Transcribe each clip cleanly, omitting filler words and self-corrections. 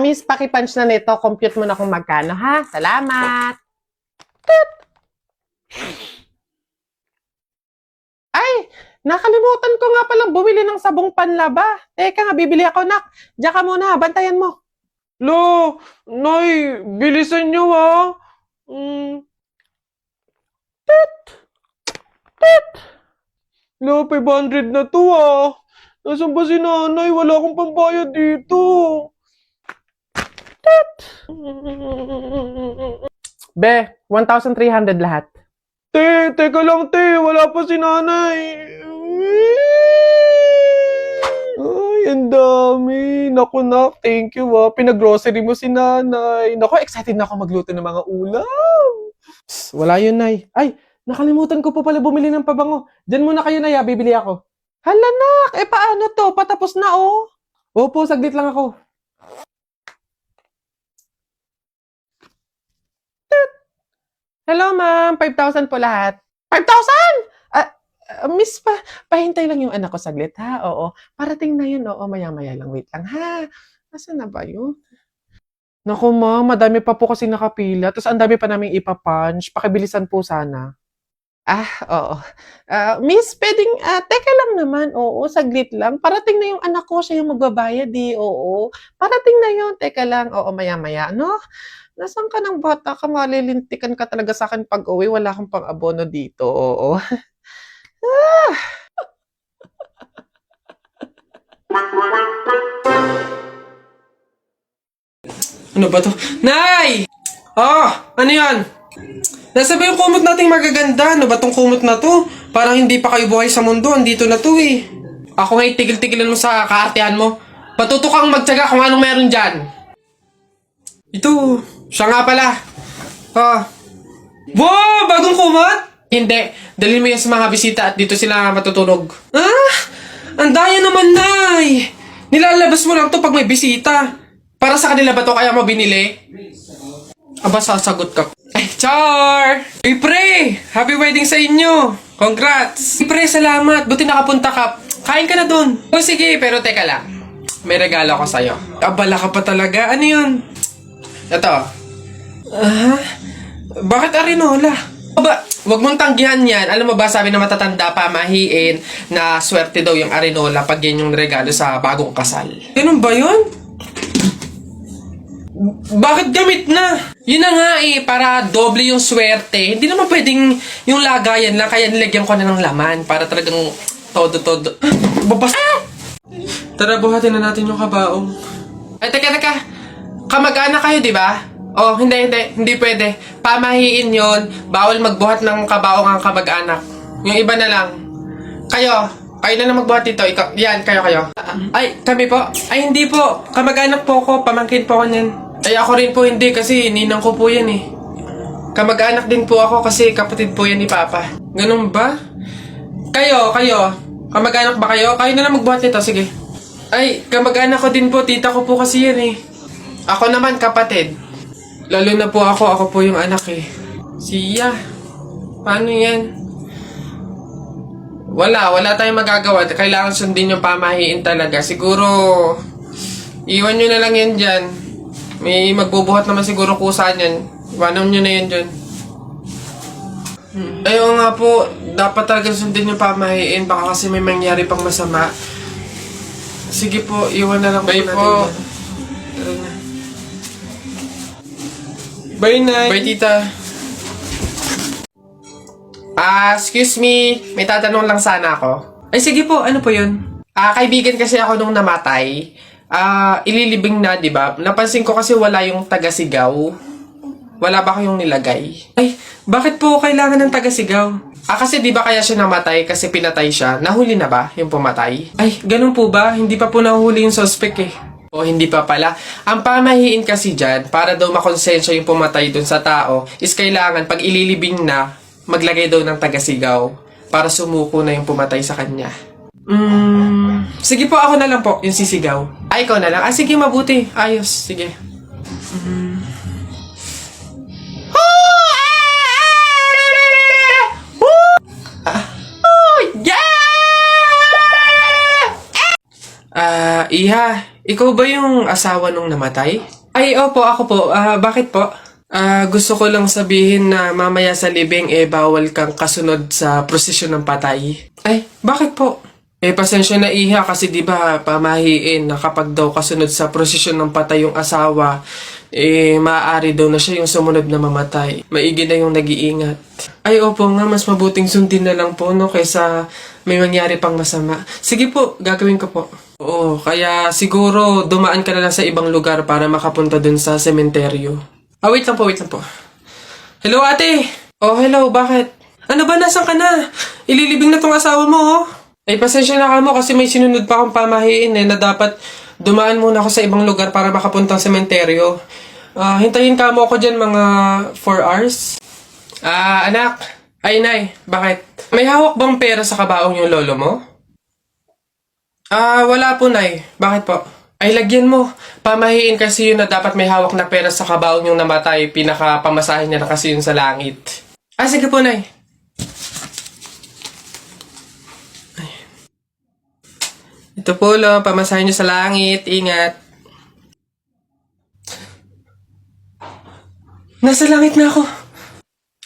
Miss, paki-punch na nito. Compute mo na kung magkano, ha? Salamat. Ay, nakalimutan ko nga palang bumili ng sabong panlaba. Teka nga, bibili ako, nak. Diyan ka muna, bantayan mo. Lo, Nay, bilisan nyo ha. Mm. Lo, 500 na to ah. Nasaan ba si nanay? Wala akong pambayad dito. Be, 1,300 lahat. Teka lang wala pa si nanay. Ay, ang dami. Naku nak, thank you ah. Pinag-grocery mo si nanay. Naku, excited na ako magluto ng mga ulam. Psst, wala yun, Nay. Ay, nakalimutan ko pa pala bumili ng pabango. Diyan muna kayo, Nay, bibili ako. Hala, nak, paano to? Patapos na, oh. Opo, saglit lang ako. Hello, ma'am. 5,000 po lahat. 5,000? Miss, pahintay lang yung anak ko saglit, ha? Oo. Parating na yun, oo. Maya-maya lang. Wait lang, ha? Nasaan na ba yun? Naku, ma'am. Madami pa po kasi nakapila. Tapos ang dami pa namin ipapunch. Pakibilisan po sana. Oo. Miss, pwedeng, teka lang naman. Oo, saglit lang. Parating na yung anak ko. Siya yung magbabayad, eh. Oo. Parating na yun. Teka lang. Oo, maya-maya, no? Nasaan ka ng bata ka? Malilintikan ka talaga sa akin pag uwi. Wala akong pang-abono dito. Oo. Ano ba to? Nay! Ano yan? Nasa ba yung kumot nating magaganda? Ano ba tong kumot na to? Parang hindi pa kayo buhay sa mundo. Andito na to eh. Ako nga itigil-tigilan mo sa kaartehan mo. Patuto kang magtyaga kung anong meron dyan. Ito, siya nga pala. Wow! Bagong kumot? Hindi. Dalhin mo yan sa mga bisita at dito sila matutulog. Ang daya naman, Nay! Nilalabas mo lang to pag may bisita. Para sa kanila ba to kaya mo binili? Aba, sasagot ka. Ay, Char! Uy, pre! Happy wedding sa inyo! Congrats! Uy, pre, salamat! Buti nakapunta ka. Kain ka na dun. O sige, pero teka lang. May regalo ko sa'yo. Abala ka pa talaga. Ano yun? Ito. Bakit arinola? Aba, wag mong tanggihan yan. Alam mo ba, sabi na matatanda pa, mahiin, na swerte daw yung arinola pag yan yung regalo sa bagong kasal. Ganun ba yun? Bakit gamit na? Yun na nga para doble yung swerte. Hindi naman pwedeng yung lagayan lang, kaya nilagyan ko na ng laman para talagang todo-todo. Babas! Tara, buhatin na natin yung kabaong. Ay, teka. Kamag-anak kayo, di ba? Oh, hindi pwede. Pamahiin yon. Bawal magbuhat ng kabaong ang kamag-anak. Yung iba na lang. Kayo na lang magbuhat dito. Yan, kayo. Ay, kami po. Ay, hindi po. Kamag-anak po ko. Pamangkin po ko niyan. Ay, ako rin po hindi kasi ninang ko po yan eh. Kamag-anak din po ako kasi kapatid po yan ni Papa. Ganun ba? Kayo. Kamag-anak ba kayo? Kayo na lang magbuhat nito, sige. Ay, kamag-anak ko din po. Tita ko po kasi yan eh. Ako naman, kapatid. Lalo na po ako po yung anak eh. Siya. Paano yan? Wala tayong magagawa. Kailangan sundin yung pamahiin talaga. Siguro, iwan nyo na lang yan dyan. May magbubuhat naman siguro kusa niyan. Iwanan nyo na yan dyan. Ayaw nga po, dapat talaga sundin yung pamahiin. Baka kasi may mangyari pang masama. Sige po, iwan na lang po natin. Bye po. Tara na. Bye, Nay. Bye, tita. Excuse me. May tatanong lang sana ako. Ay, sige po. Ano po yun? Kaibigan kasi ako nung namatay. Ililibing na, di ba? Napansin ko kasi wala yung taga-sigaw. Wala ba kayong nilagay? Ay, bakit po kailangan ng taga-sigaw? Kasi di ba kaya siya namatay kasi pinatay siya? Nahuli na ba yung pumatay? Ay, ganun po ba? Hindi pa po nahuli yung suspect eh. O hindi pa pala. Ang pamahiin kasi dyan, para daw makonsensya yung pumatay dun sa tao, is kailangan pag ililibing na, maglagay daw ng taga-sigaw para sumuko na yung pumatay sa kanya. Sige po, ako na lang po, yung sisigaw. Ay, ikaw na lang. Sige, mabuti. Ayos, sige. Iha, ikaw ba yung asawa nung namatay? Ay, opo, ako po. Bakit po? Gusto ko lang sabihin na mamaya sa libing, bawal kang kasunod sa prosesyon ng patay. Ay, bakit po? Pasensya na iha kasi di ba pamahiin na kapag daw kasunod sa prosesyon ng patay yung asawa, maaari daw na siya yung sumunod na mamatay. Maigi na yung nag-iingat. Ay, opo nga, mas mabuting sundin na lang po, no, kaysa may mangyari pang masama. Sige po, gagawin ko po. Oo, kaya siguro dumaan ka na lang sa ibang lugar para makapunta dun sa sementeryo. Wait lang po, wait lang po. Hello, ate! Oh, hello, bakit? Ano ba, nasan ka na? Ililibing na tong asawa mo, oh. Ay, pasensya na ka mo kasi may sinunod pa akong pamahiin na dapat dumaan muna ako sa ibang lugar para makapunta sa sementeryo. Hintayin ka mo ako dyan mga 4 hours. Anak. Ay, nay. Bakit? May hawak bang pera sa kabaong yung lolo mo? Wala po, nay. Bakit po? Ay, lagyan mo. Pamahiin kasi yun na dapat may hawak na pera sa kabaong yung namatay. Pinaka-pamasahin niya na kasi yun sa langit. Sige po, nay. Ito po, lo. Pamasahin niyo sa langit. Ingat. Nasa langit na ako.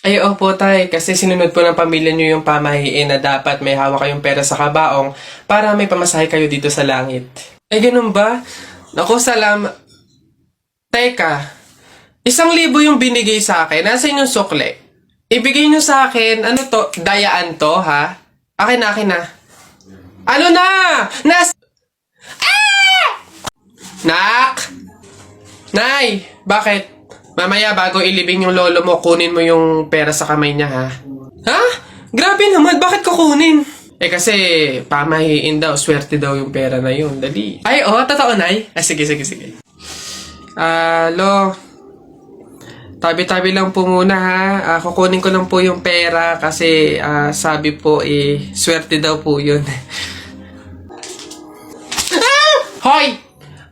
Ay, opo, tay. Kasi sinunod po ng pamilya niyo yung pamahiin na dapat may hawak kayong pera sa kabaong para may pamasahe kayo dito sa langit. Ay, ganun ba? Naku, Teka. 1,000 yung binigay sa akin. Nasa yung sukle. Ibigay niyo sa akin, ano to? Dayaan to, ha? Akin na. Ano na? Nak! Nay! Bakit? Mamaya bago ilibing yung lolo mo, kunin mo yung pera sa kamay niya, ha? Ha? Grabe naman, bakit kukunin? Kasi pamahiin daw, swerte daw yung pera na yun. Dali. Ay, totoo, Nay? Sige. Lo. Tabi-tabi lang po muna, ha? Kukunin ko lang po yung pera kasi sabi po, swerte daw po yun. Hoy!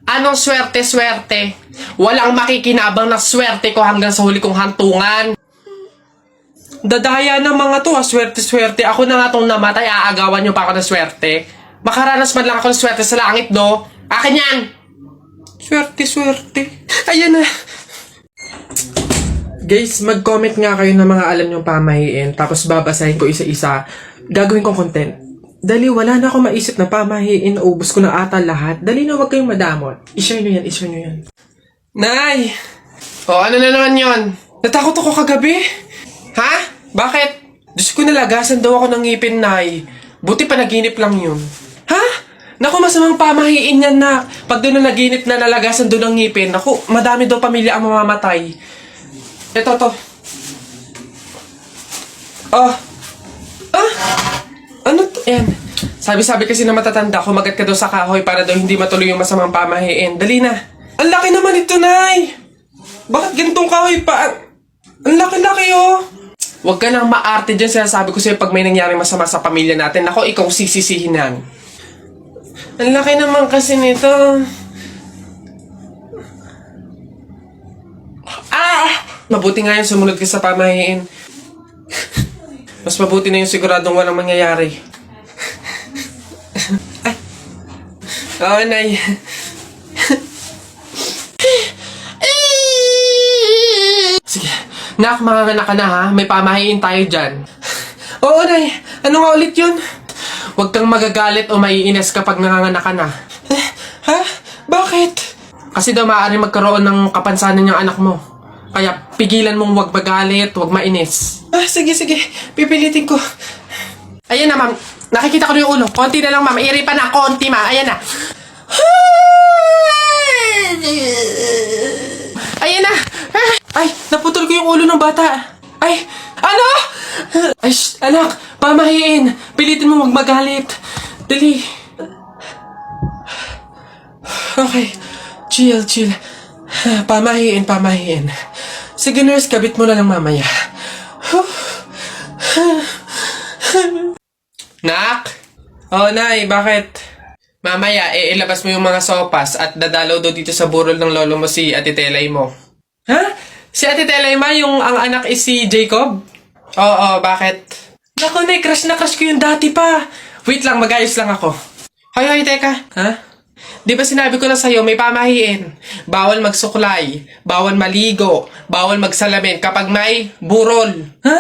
Anong swerte-swerte? Walang makikinabang na swerte ko hanggang sa huli kong hantungan. Dadaya ng mga to, swerte-swerte. Ako na nga tong namatay, aagawan nyo pa ako ng swerte. Makaranas man lang ako ng swerte sa langit, no? Akin yan! Swerte-swerte. Ayan na. Guys, mag-comment nga kayo ng mga alam nyong pamahiin, tapos babasahin ko isa-isa. Gagawin kong content. Dali, wala na ako maisip na pamahiin. Ubus ko na ata lahat. Dali na, wag kayong madamot. I-share nyo yan. Nay! Ano na naman yon? Natakot ako kagabi. Ha? Bakit? Diyos ko, nalagasan daw ako ng ngipin, Nay. Buti pa naginip lang yun. Ha? Naku, masamang pamahiin yan, nak. Pag doon na naginip na nalagasan doon ng ngipin, naku, madami daw pamilya ang mamamatay. Ito, to. Ano to? Ayan. Sabi kasi na matatanda, kumagat ka daw sa kahoy para daw hindi matuloy yung masamang pamahiin. Dali na. Ang laki naman ito, Nay! Bakit ganitong kahoy pa? Ang laki-laki, oh! Huwag ka nang maarte dyan. Sinasabi ko sa'yo pag may nangyaring masama sa pamilya natin. Ako, ikaw sisisihinan. Ang laki naman kasi nito. Mabuti nga yung sumunod ka sa pamahiin. Mas mabuti na yung siguradong walang mangyayari. Nay. Sige. Nak, manganganak ka na, ha? May pamahiin tayo dyan. Oo, Nay. Ano nga ulit yun? Huwag kang magagalit o maiinis kapag nanganganak ka na. Ha? Bakit? Kasi daw maaari magkaroon ng kapansanan yung anak mo. Kaya pigilan mong huwag magalit, huwag mainis. Sige. Pipilitin ko. Ayan na, ma'am. Nakikita ko na yung ulo. Konti na lang, ma'am. Iripan na. Konti, ma'am. Ayan na. Ayan na. Ay, naputol ko yung ulo ng bata. Ay, ano? Ay, anak. Pamahiin. Pilitin mo huwag magalit. Dali. Okay. Chill. Pamahiin. Sige, nurse, kabit mo na lang mamaya. Nak? Nay, bakit? Mamaya, ilabas mo yung mga sopas at dadalaw daw dito sa burol ng lolo mo si Ate Telay mo. Ha? Si Ate Telay ma, ang anak is si Jacob? Oo, bakit? Naku, Nay, crush na crush ko yung dati pa. Wait lang, mag-ayos lang ako. Hoy, teka. Ha? Di ba sinabi ko na sa'yo, may pamahiin. Bawal magsuklay, bawal maligo, bawal magsalamin kapag may burol. Ha?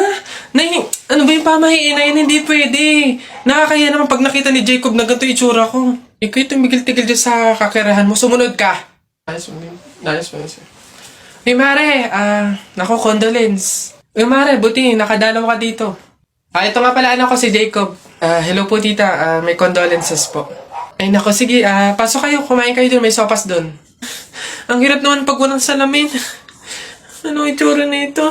Nay, ano ba yung pamahiin na yun? Hindi pwede. Nakakaya naman pag nakita ni Jacob na ganito itsura ko. Ikaw yung tumigil-tigil dyan sa kakirahan mo. Sumunod ka. Nice one. Hey, Mare. Naku, condolence. Hey, Mare, buti, nakadalaw ka dito. Ito nga pala anak ko si Jacob. Hello po, tita. May condolences po. Ay, nako, sige. Pasok kayo. Kumain kayo dun. May sopas dun. Ang hirap naman pag walang salamin. Ano itsura na ito?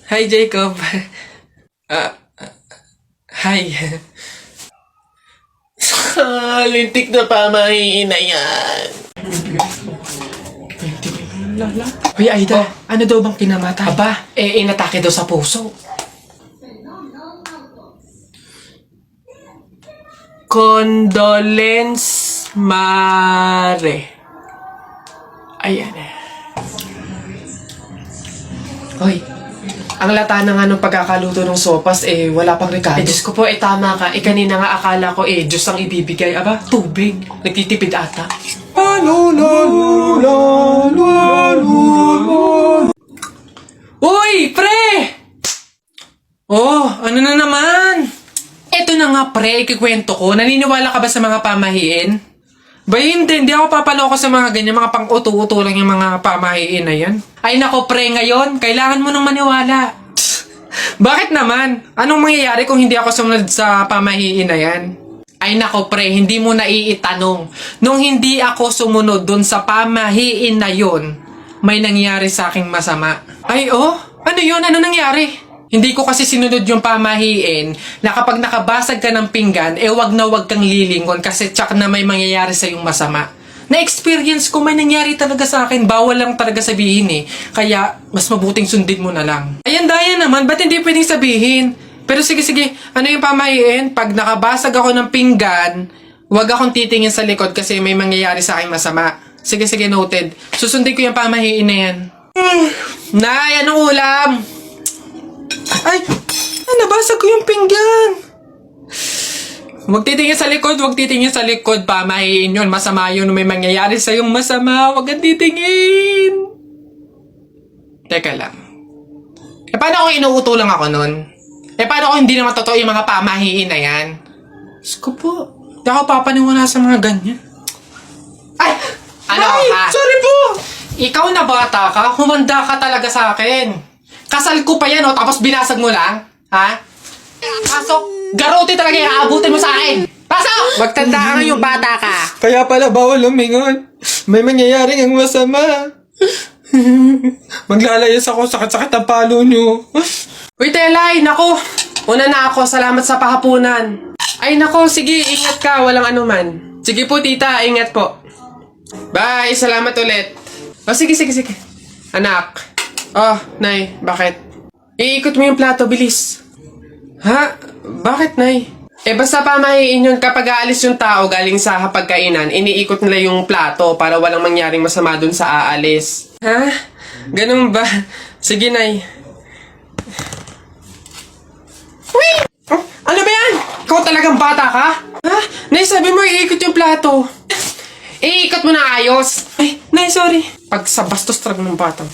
Hi, Jacob. Hi. Lintik na pamahiin na yan. Lala. Hoy, Aida. Ano daw bang kinamatay? Aba, inatake daw sa puso. Condolence, Mare. Ayan eh. Hoy, ang lata na nga nung pagkakaluto ng sopas, wala pang rekado. Diyos ko po, tama ka. Kanina nga akala ko, Diyos ang ibibigay. Aba, tubig. Nagtitipid ata. Uy, pre! Oh, ano na naman? Eto na nga, pre, ikikwento ko. Naniniwala ka ba sa mga pamahiin? Ba, hindi ako papaloko sa mga ganyan, mga pang-uto-uto lang yung mga pamahiin na yan. Ay nako, pre, ngayon, kailangan mo nang maniwala. Bakit naman? Anong mangyayari kung hindi ako sumunod sa pamahiin na yan? Ay nako, pre, hindi mo na iitanong. Nung hindi ako sumunod dun sa pamahiin na yon, may nangyari sa aking masama. Ay, oh? Ano yun? Ano nangyari? Hindi ko kasi sinunod yung pamahiin na kapag nakabasag ka ng pinggan, wag na wag kang lilingon kasi tsak na may mangyayari sa yung masama. Na-experience ko, may nangyari talaga sa akin. Bawal lang talaga sabihin eh. Kaya, mas mabuting sundin mo na lang. Ayan, daya naman. Ba't hindi pwedeng sabihin? Pero sige. Ano yung pamahiin? Pag nakabasag ako ng pinggan, wag akong titingin sa likod kasi may mangyayari sa aking masama. Sige, noted. Susundin ko yung pamahiin na yan. Nay, anong ulam? Ay, nabasag ko yung pinggan. Huwag titingin sa likod, pamahiin yun. Masama yun, may mangyayari sa yung masama. Huwag kang titingin. Teka lang. Paano kung inuuto lang ako nun? Paano kung hindi naman totoo yung mga pamahiin na yan? Diyos ko po, hindi ako papaniwala sa mga ganyan. Ay! Ano ka? Sorry po! Ikaw na bata ka, humanda ka talaga sa akin. Kasal ko pa yan, tapos binasag mo lang? Ha? Pasok! Garote talaga yung aabutin mo sa akin! Pasok! Magtanda ka ngayong bata ka! Kaya pala bawal lumingon. May mangyayaring ang masama. Maglalayas ako, sakit-sakit ang palo nyo. Uy, Telay, nako. Una na ako, salamat sa pahapunan. Ay, nako, sige, ingat ka, walang anuman. Sige po, tita, ingat po. Bye, salamat ulit. Oh, sige. Anak. Oh, Nay, bakit? Iikot mo yung plato, bilis. Ha? Bakit, Nay? Basta pamahiin yun kapag aalis yung tao galing sa hapagkainan, iniikot nila yung plato para walang mangyaring masama dun sa aalis. Ha? Ganun ba? Sige, Nay. Uy! Oh, ano ba yan? Ikaw talagang bata ka? Ha? Nay, sabi mo iikot yung plato. Iikot mo na ayos. Ay, Nay, sorry. Pag sa bastos talaga ng bata.